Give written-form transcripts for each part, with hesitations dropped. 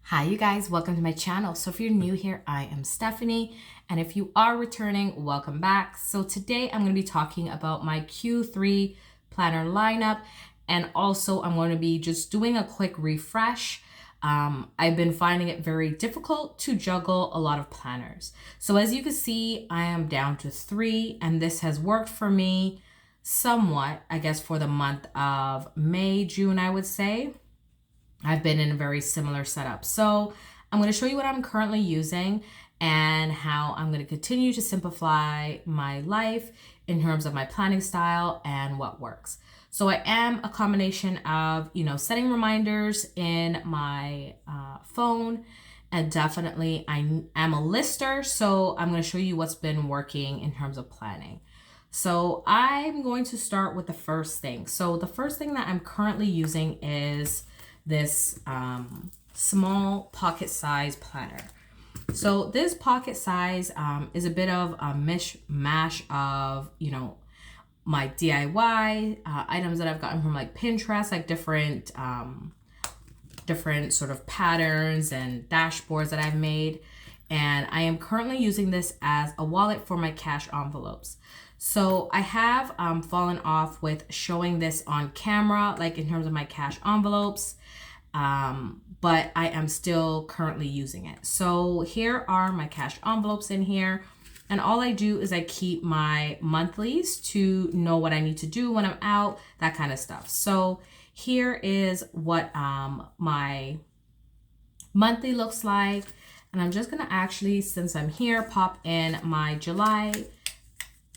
Hi, you guys, welcome to my channel. So if you're new here, I am Stephanie, and if you are returning, welcome back. So today I'm going to be talking about my Q3 planner lineup, and also I'm going to be just doing a quick refresh. I've been finding it very difficult to juggle a lot of planners. So as you can see, I am down to 3, and this has worked for me somewhat, I guess, for the month of May, June, I would say. I've been in a very similar setup. So I'm going to show you what I'm currently using and how I'm going to continue to simplify my life in terms of my planning style and what works. So I am a combination of, setting reminders in my phone, and definitely I am a lister. So I'm going to show you what's been working in terms of planning. So I'm going to start with the first thing. So the first thing that I'm currently using is this small pocket size planner. So this pocket size is a bit of a mishmash of, my DIY items that I've gotten from like Pinterest, like different sort of patterns and dashboards that I've made. And I am currently using this as a wallet for my cash envelopes. So I have fallen off with showing this on camera, like in terms of my cash envelopes, but I am still currently using it. So here are my cash envelopes in here. And all I do is I keep my monthlies to know what I need to do when I'm out, that kind of stuff. So here is what my monthly looks like. And I'm just gonna actually, since I'm here, pop in my July.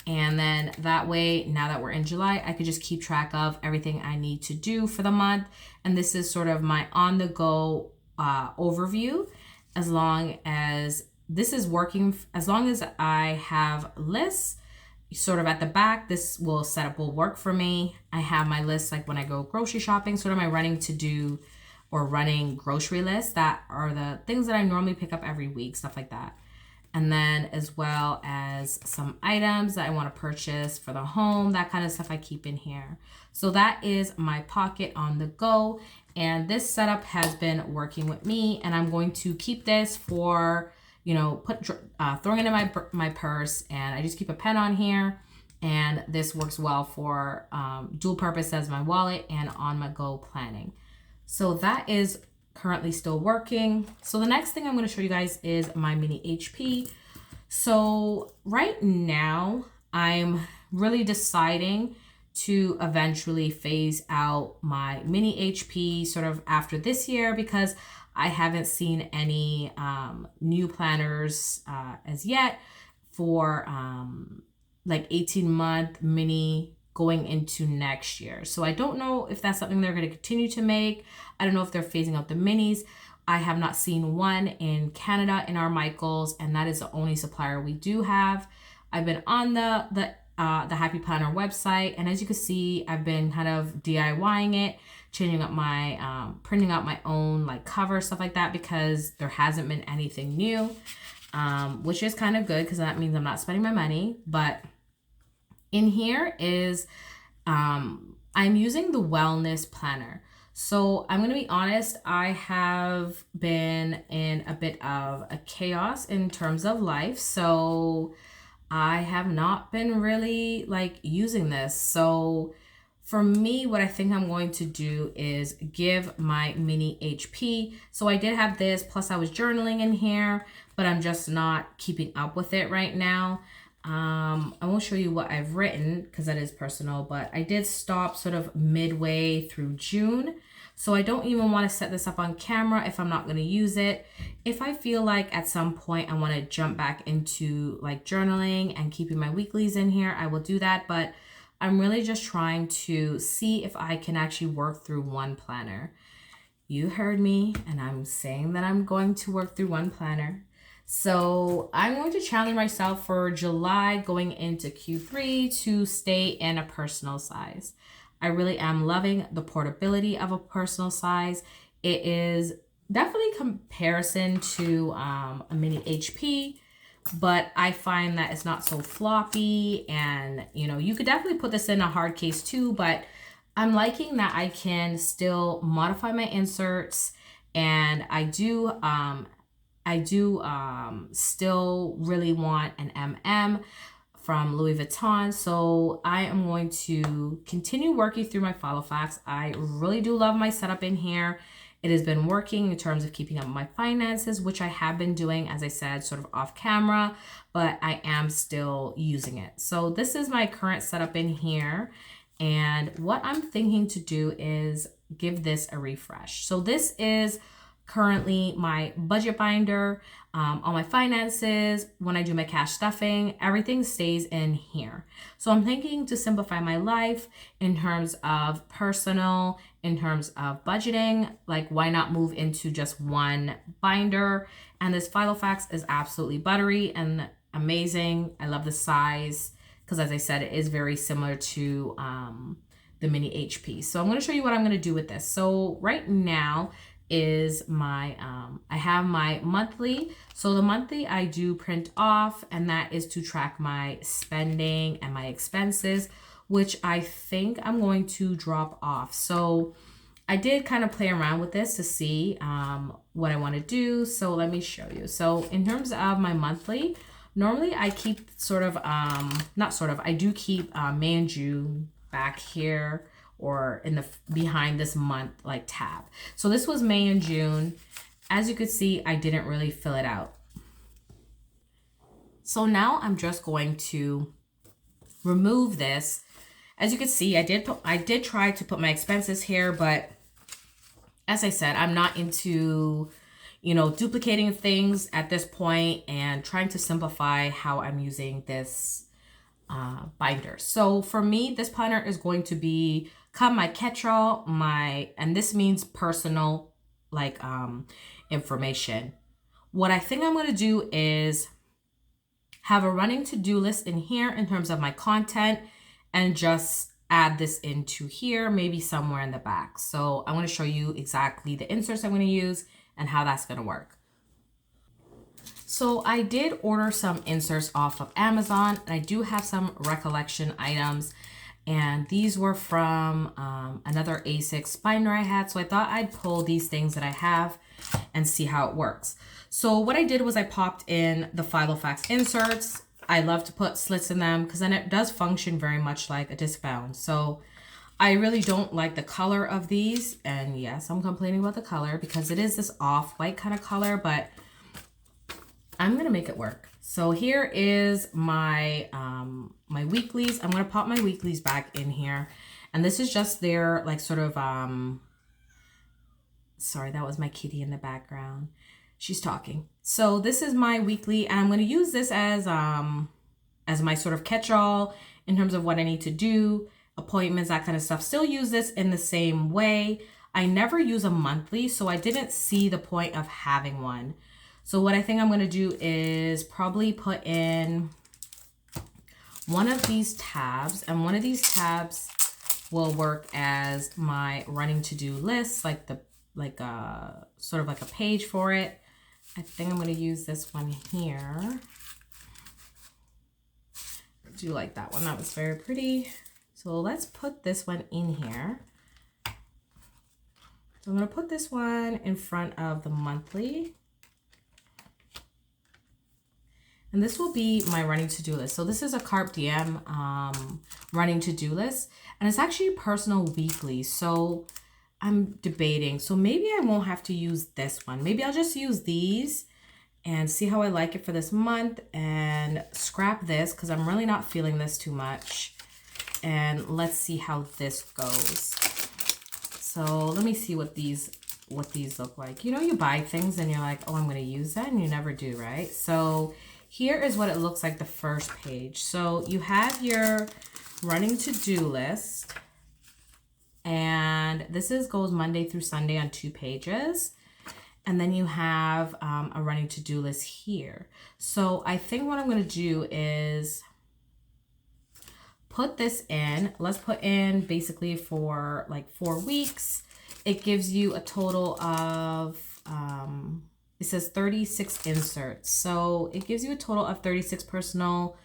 And then that way, now that we're in July, I could just keep track of everything I need to do for the month. And this is sort of my on-the-go overview. As long as this is working, as long as I have lists sort of at the back, this setup will work for me. I have my lists like when I go grocery shopping, sort of my running to-do or running grocery lists. That are the things that I normally pick up every week, stuff like that. And then as well as some items that I want to purchase for the home, that kind of stuff I keep in here. So that is my pocket on the go. And this setup has been working with me, and I'm going to keep this for, throwing it in my purse, and I just keep a pen on here. And this works well for dual purpose as my wallet and on my go planning. So that is currently still working. So the next thing I'm going to show you guys is my mini HP. So right now I'm really deciding to eventually phase out my mini HP sort of after this year, because I haven't seen any new planners as yet for like 18-month mini going into next year. So I don't know if that's something they're going to continue to make. I don't know if they're phasing out the minis. I have not seen one in Canada in our Michaels, and that is the only supplier we do have. I've been on the Happy Planner website, and as you can see, I've been kind of DIYing it, changing up my printing out my own like cover, stuff like that, because there hasn't been anything new, which is kind of good because that means I'm not spending my money. But in here is I'm using the wellness planner. So I'm going to be honest, I have been in a bit of a chaos in terms of life. So I have not been really like using this. So for me, what I think I'm going to do is give my mini HP. So I did have this, plus I was journaling in here, but I'm just not keeping up with it right now. I won't show you what I've written because that is personal, but I did stop sort of midway through June. So I don't even want to set this up on camera if I'm not going to use it. If I feel like at some point I want to jump back into like journaling and keeping my weeklies in here, I will do that. But I'm really just trying to see if I can actually work through one planner. You heard me, and I'm saying that I'm going to work through one planner. So I'm going to challenge myself for July going into Q3 to stay in a personal size. I really am loving the portability of a personal size. It is definitely comparison to a mini HP, but I find that it's not so floppy, and you could definitely put this in a hard case too, but I'm liking that I can still modify my inserts And I do still really want an MM from Louis Vuitton. So I am going to continue working through my Filofax. I really do love my setup in here. It has been working in terms of keeping up my finances, which I have been doing, as I said, sort of off camera, but I am still using it. So this is my current setup in here. And what I'm thinking to do is give this a refresh. So this is currently my budget binder. All my finances, when I do my cash stuffing, everything stays in here. So I'm thinking to simplify my life in terms of personal, in terms of budgeting. Like, why not move into just one binder? And this Filofax is absolutely buttery and amazing. I love the size because, as I said, it is very similar to the mini HP. So I'm going to show you what I'm going to do with this. So right now is my I have my monthly. So the monthly I do print off, and that is to track my spending and my expenses, which I think I'm going to drop off. So I did kind of play around with this to see what I want to do. So let me show you. So in terms of my monthly, normally I keep I do keep May and June back here, or in the behind this month like tab. So this was May and June. As you could see, I didn't really fill it out. So now I'm just going to remove this. As you can see, I did try to put my expenses here, but as I said, I'm not into, you know, duplicating things at this point, and trying to simplify how I'm using this binder. So for me, this binder is going to become my catch-all, and this means personal, like information. What I think I'm going to do is have a running to-do list in here in terms of my content, and just add this into here, maybe somewhere in the back. So I want to show you exactly the inserts I'm going to use and how that's going to work. So I did order some inserts off of Amazon, and I do have some recollection items, and these were from another A6 binder I had. So I thought I'd pull these things that I have and see how it works. So what I did was I popped in the Filofax inserts. I love to put slits in them because then it does function very much like a disc bound. So I really don't like the color of these, and yes, I'm complaining about the color because it is this off-white kind of color, but I'm gonna make it work. So here is my my weeklies. I'm gonna pop my weeklies back in here, and this is just their like sort of sorry, that was my kitty in the background. She's talking. So this is my weekly, and I'm gonna use this as my sort of catch-all in terms of what I need to do, appointments, that kind of stuff. Still use this in the same way. I never use a monthly, so I didn't see the point of having one. So what I think I'm going to do is probably put in one of these tabs, and one of these tabs will work as my running to-do list, like sort of like a page for it. I think I'm going to use this one here. I do like that one. That was very pretty. So let's put this one in here. So I'm going to put this one in front of the monthly. And this will be my running to-do list. So this is a Carpe Diem running to-do list. And it's actually personal weekly. So I'm debating. So maybe I won't have to use this one. Maybe I'll just use these and see how I like it for this month, and scrap this because I'm really not feeling this too much. And let's see how this goes. So let me see what these look like. You know, you buy things and you're like, oh, I'm going to use that, and you never do, right? So here is what it looks like, the first page. So you have your running to-do list, and this goes Monday through Sunday on 2 pages. And then you have a running to-do list here. So I think what I'm going to do is put this in. Let's put in basically for like 4 weeks. It gives you a total of, it says 36 inserts. So it gives you a total of 36 personal,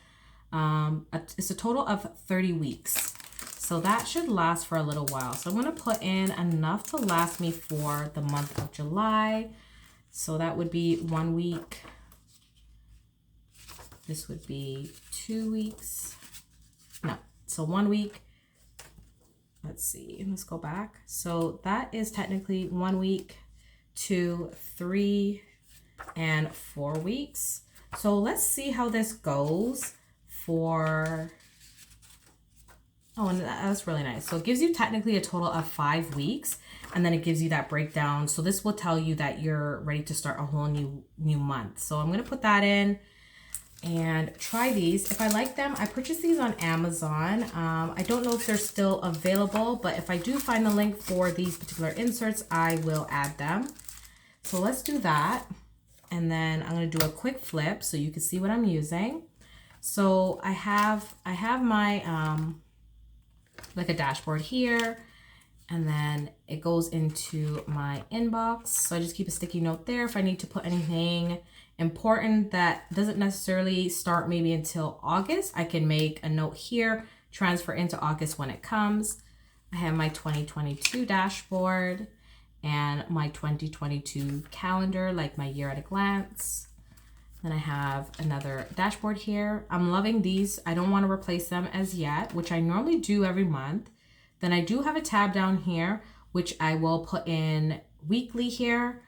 it's a total of 30 weeks. So So that should last for a little while. So I'm going to put in enough to last me for the month of July. So that would be 1 week. This would be 2 weeks. No, so 1 week. Let's see, let's go back. So that is technically 1 week, 2, 3, and 4 weeks. So let's see how this goes for, oh, and that's really nice. So it gives you technically a total of 5 weeks, and then it gives you that breakdown. So this will tell you that you're ready to start a whole new month. So I'm gonna put that in and try these. If I like them, I purchased these on Amazon. I don't know if they're still available, but if I do find the link for these particular inserts, I will add them. So let's do that. And then I'm gonna do a quick flip so you can see what I'm using. So I have my, like a dashboard here, and then it goes into my inbox. So I just keep a sticky note there if I need to put anything important that doesn't necessarily start maybe until August. I can make a note here, transfer into August when it comes. I have my 2022 dashboard and my 2022 calendar, like my year at a glance. Then I have another dashboard here. I'm loving these. I don't want to replace them as yet, which I normally do every month. Then I do have a tab down here, which I will put in weekly here.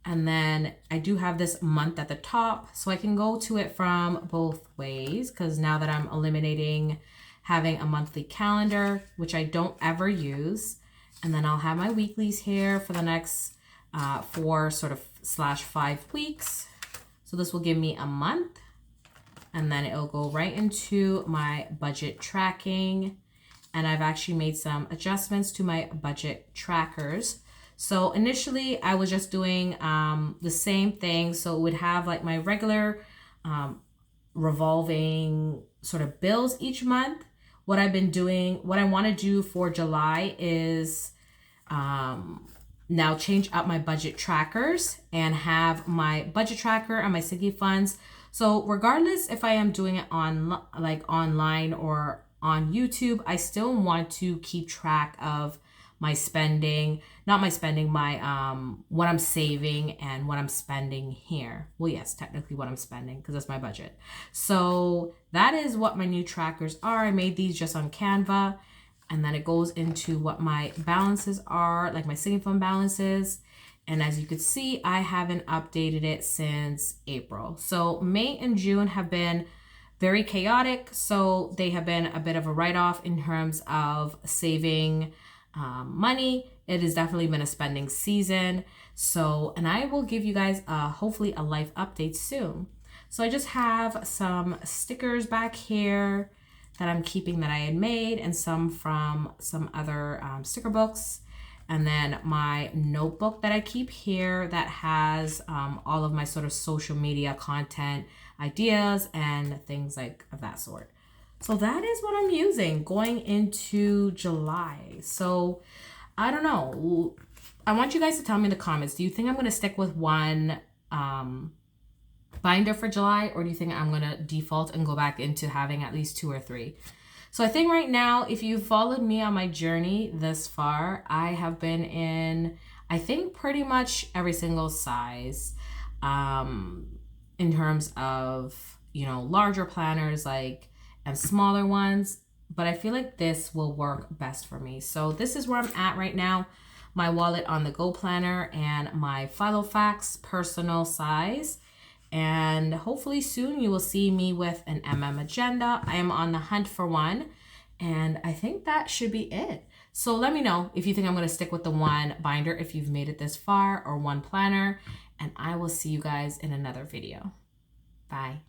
And then I do have this month at the top, so I can go to it from both ways, because now that I'm eliminating having a monthly calendar, which I don't ever use. And then I'll have my weeklies here for the next 4 sort of /5 weeks. So this will give me a month, and then it'll go right into my budget tracking. And I've actually made some adjustments to my budget trackers. So initially I was just doing the same thing. So it would have like my regular revolving sort of bills each month. What I've been doing, what I want to do for July is now change up my budget trackers and have my budget tracker and my sinking funds. So regardless if I am doing it on like online or on YouTube, I still want to keep track of my spending, not my spending, my what I'm saving and what I'm spending here. Well, yes, technically what I'm spending, because that's my budget. So that is what my new trackers are. I made these just on Canva, and then it goes into what my balances are, like my sinking fund balances. And as you can see, I haven't updated it since April. So May and June have been very chaotic. So they have been a bit of a write-off in terms of saving money. It has definitely been a spending season. So, and I will give you guys hopefully a life update soon. So I just have some stickers back here that I'm keeping that I had made, and some from some other sticker books. And then my notebook that I keep here that has all of my sort of social media content ideas and things like of that sort. So that is what I'm using going into July. So I don't know. I want you guys to tell me in the comments, do you think I'm going to stick with one binder for July, or do you think I'm going to default and go back into having at least 2 or 3? So I think right now, if you've followed me on my journey this far, I have been in, I think, pretty much every single size in terms of, you know, larger planners like and smaller ones, but I feel like this will work best for me. So this is where I'm at right now. My wallet on the go planner and my Filofax personal size. And hopefully soon you will see me with an agenda. I am on the hunt for one, and I think that should be it. So let me know if you think I'm going to stick with the one binder if you've made it this far, or one planner, and I will see you guys in another video. Bye.